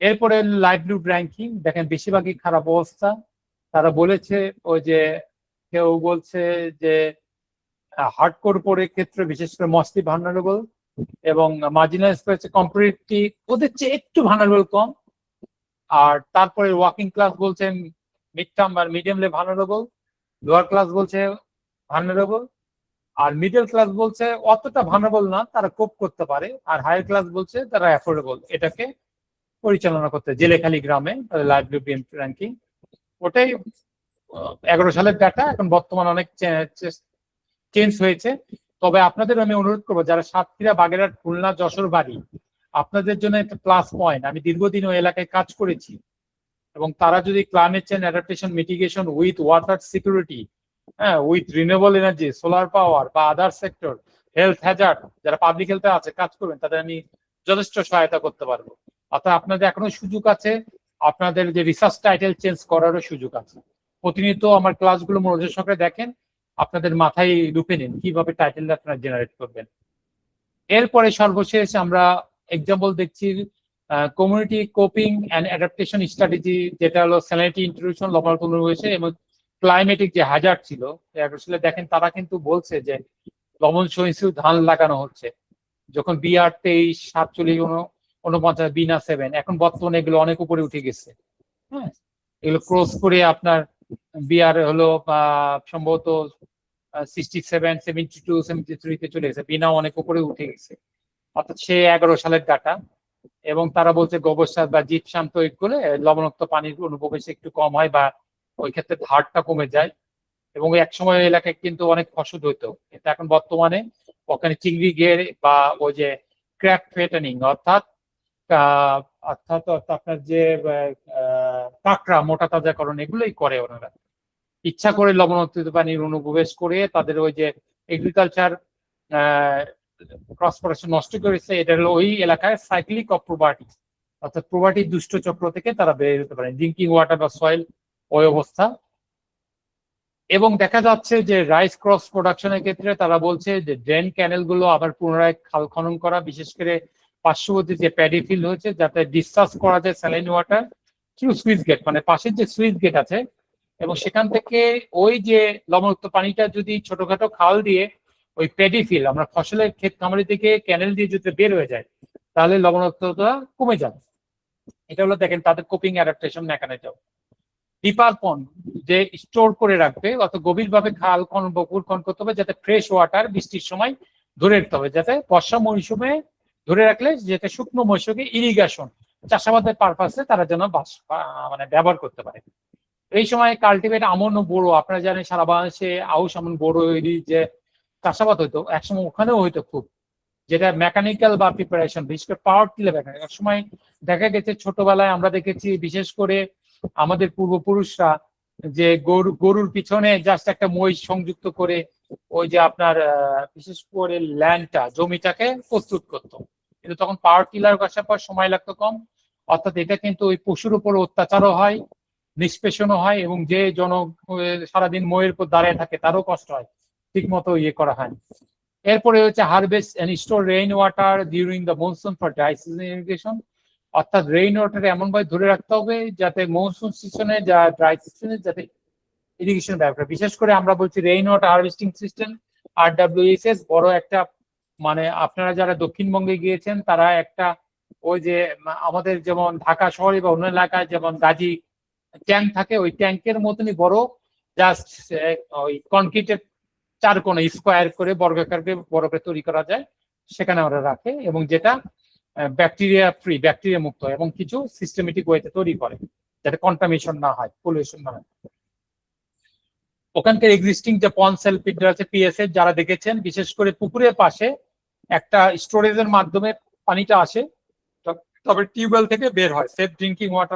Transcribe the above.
এরপরে livelihood ranking, দেখেন বেশিরভাগই খারাপ অবস্থা। তারা বলেছে ওই যে কেউ বলছে যে হার্ডকোর পরে ক্ষেত্রে বিশেষ করে মোস্টলি ভালনারেবল, এবং মার্জিনাল স্পেস কম্পারেটিভ ওদের চেয়ে একটু ভালনারেবল কম। আর তারপরে ওয়ার্কিং ক্লাস বলছে মিড টার্ম আর মিডিয়াম লে ভালনারেবল, লোয়ার ক্লাস বলছে ভালনারেবল, আর মিডল ক্লাস বলছে অতটা ভালনারেবল না, তারা কোপ করতে পারে, আর হায়ার ক্লাস বলছে তারা অ্যাফোর্ডেবল এটাকে পরিচালনা করতে। জেলেখালি গ্রামে লাইভলিহুড র্যাঙ্কিং ওটাই 11 সালের ডাটা, এখন বর্তমান অনেক চেঞ্জ হয়েছে। তবে আপনাদের আমি অনুরোধ করবো যারা সাতক্ষীরা, বাগেরহাট, খুলনা, যশোর বাড়ি, আপনাদের জন্য একটা প্লাস পয়েন্ট, আমি দীর্ঘদিন ওই এলাকায় কাজ করেছি, এবং তারা যদি climate change adaptation mitigation with water security, হ্যাঁ, with renewable energy, solar power বা আদার সেক্টর, হেলথ হ্যাজার্ড, যারা পাবলিক হেলথে আছে কাজ করবেন, তাদের আমি যথেষ্ট সহায়তা করতে পারবো। অর্থাৎ আপনাদের এখনো সুযোগ আছে, আপনাদের যে রিসার্চ টাইটেল চেঞ্জ করারও সুযোগ আছে। প্রতিনিয়ত আমার ক্লাসগুলো মনোযোগ সহকারে দেখেন, আপনাদের মাথায় ঢুকে নিন কিভাবে টাইটেল আপনারা জেনারেট করবেন। এরপরে সর্বশেষ আমরা এক্সাম্পল দেখছি community coping and adaptation strategy, যেটা হলো স্যালিনিটি ইন্ট্রোডিউশন, লবণ পুনর্বাসন এবং ক্লাইমেটিক যে হ্যাজার্ড ছিল। আসলে দেখেন তারা কিন্তু বলছে যে লবণ সহিষ্ণু ধান লাগানো হচ্ছে, যখন বিআর 23, 47, 49, বিনা 7, এখন বর্তমানে এগুলো অনেক উপরে উঠে গেছে। হ্যাঁ, এগুলো ক্রস করে আপনার বিআর হলো সম্ভবত 67, 72, 73-তে চলে গেছে, বিনা অনেক উপরে উঠে গেছে, অর্থাৎ সে 11 সালের ডাটা। এবং তারা বলছে গোবর সার বা জিপসাম প্রয়োগ করলে লবণাক্ত পানির অনুপ্রবেশ একটু কম হয়, বা ওই ক্ষেত্রে ধারটা কমে যায়। এবং এক সময় এলাকায় কিন্তু অনেক ফসল হইতো, কিন্তু এখন বর্তমানে ওখানে চিংড়ি ঘের বা ওই যে ক্র্যাপ ফেটানিং, অর্থাৎ অর্থাৎ আপনার যে কাঁকড়া মোটা তাজাকরণ, এগুলোই করে ওনারা ইচ্ছা করে লবণাক্ত পানির অনুপ্রবেশ করে তাদের ওই যে এগ্রিকালচার ক্রস প্রোডাকশন নষ্ট করেছে। এটা হলো ওই এলাকায় সাইক্লিক অফ প্রপার্টি, অর্থাৎ প্রপার্টির দুষ্ট চক্র থেকে তারা বের হতে পারে, ড্রিঙ্কিং ওয়াটার বা সয়েল ওই অবস্থা। এবং দেখা যাচ্ছে যে রাইস ক্রস প্রোডাকশনের ক্ষেত্রে তারা বলছে যে ড্রেন ক্যানেল গুলো আবার পুনরায় খাল খনন করা, বিশেষ করে পার্শ্ববর্তী যে প্যাডি ফিল্ড হচ্ছে, যাতে ডিসচার্জ করা যায় স্যালাইন ওয়াটার থ্রু সুইচ গেট, মানে পাশের যে সুইচ গেট আছে, এবং সেখান থেকে ওই যে লবণাক্ত পানিটা যদি ছোটখাটো খাল দিয়ে ওই প্যাডি ফিল্ড, আমরা ফসলের ক্ষেত খামারি থেকে ক্যানেল দিয়ে যদি বের হয়ে যায়, তাহলে লবণাক্ততা কমে যায়। এটা হলো দেখেন তাদের কোপিং অ্যাডাপ্টেশন মেকানিজম। ডিপার পন্ড যে স্টোর করে রাখবে, অত গভীরভাবে খাল খনন পুকুর খনন করতে হবে, যাতে ফ্রেশ ওয়াটার বৃষ্টির সময় ধরে রাখতে হবে, যাতে বর্ষা মৌসুমে ধরে রাখলে যেটা শুকনো মৌসুমে ইরিগেশন চাষাবাদের পারপাসে তারা যেন মানে ব্যবহার করতে পারে। এই সময় কাল্টিভেট আমন ও বোরো, আপনারা জানেন সারা বাংলাদেশে আউশ আমন বোরো যে চাষাবাদ হইতো একসময়, ওখানেও হইতো খুব, যেটা মেকানিক্যাল বা প্রিপারেশন, বিশেষ করে পাওয়ার টিলে এক সময় দেখা গেছে ছোটবেলায় আমরা দেখেছি, বিশেষ করে আমাদের পূর্বপুরুষরা যে গরুর পিছনে জাস্ট একটা মই সংযুক্ত করে ওই যে আপনার বিশেষ করে ল্যান্ডটা, জমিটাকে প্রস্তুত করতো, কিন্তু তখন পাওয়ার টিলার আসার পর সময় লাগতো কম। অর্থাৎ এটা কিন্তু ওই পশুর উপর অত্যাচারও হয়, নিষ্পেষণও হয়, এবং যে সারাদিন মইয়ের উপর দাঁড়িয়ে থাকে তারও কষ্ট হয়, ঠিক মতো ইয়ে করা হয়। এরপরে হচ্ছে harvest and store rain water during the monsoon for dry season irrigation, অর্থাৎ রেইন ওয়াটার এমন ভাবে ধরে রাখতে হবে যাতে মনসুন সিজনে যা ড্রাই সিজনে যাতে ইরিগেশন ব্যবহার, বিশেষ করে আমরা বলছি rain water harvesting system, RWSS, বড় একটা, মানে আপনারা যারা দক্ষিণবঙ্গে গিয়েছেন তারা একটা ওই যে আমাদের যেমন ঢাকা শহরে বা অন্য এলাকায় যেমন গাজী ট্যাঙ্ক থাকে, ওই ট্যাঙ্কের মতনই বড়, জাস্ট ওই কনক্রিটের চার কোণে স্কোয়ার করে বর্গাকারে বরফে তৈরি করা যায়, সেখানে ওরা রাখে, এবং যেটা ব্যাকটেরিয়া ফ্রি, ব্যাকটেরিয়া মুক্ত, এবং কিছু সিস্টেমেটিক ওয়েতে তৈরি করে যাতে কন্টামিনেশন না হয়, পলিউশন না হয়। ওখানকার এক্সিস্টিং যে পনসেল ফিল্টার আছে পিএসএফ, যারা দেখেছেন, বিশেষ করে পুকুরের পাশে একটা স্টোরেজের মাধ্যমে পানিটা আসে, তবে টিউবওয়েল থেকে বের হয়, সেফ ড্রিঙ্কিং ওয়াটার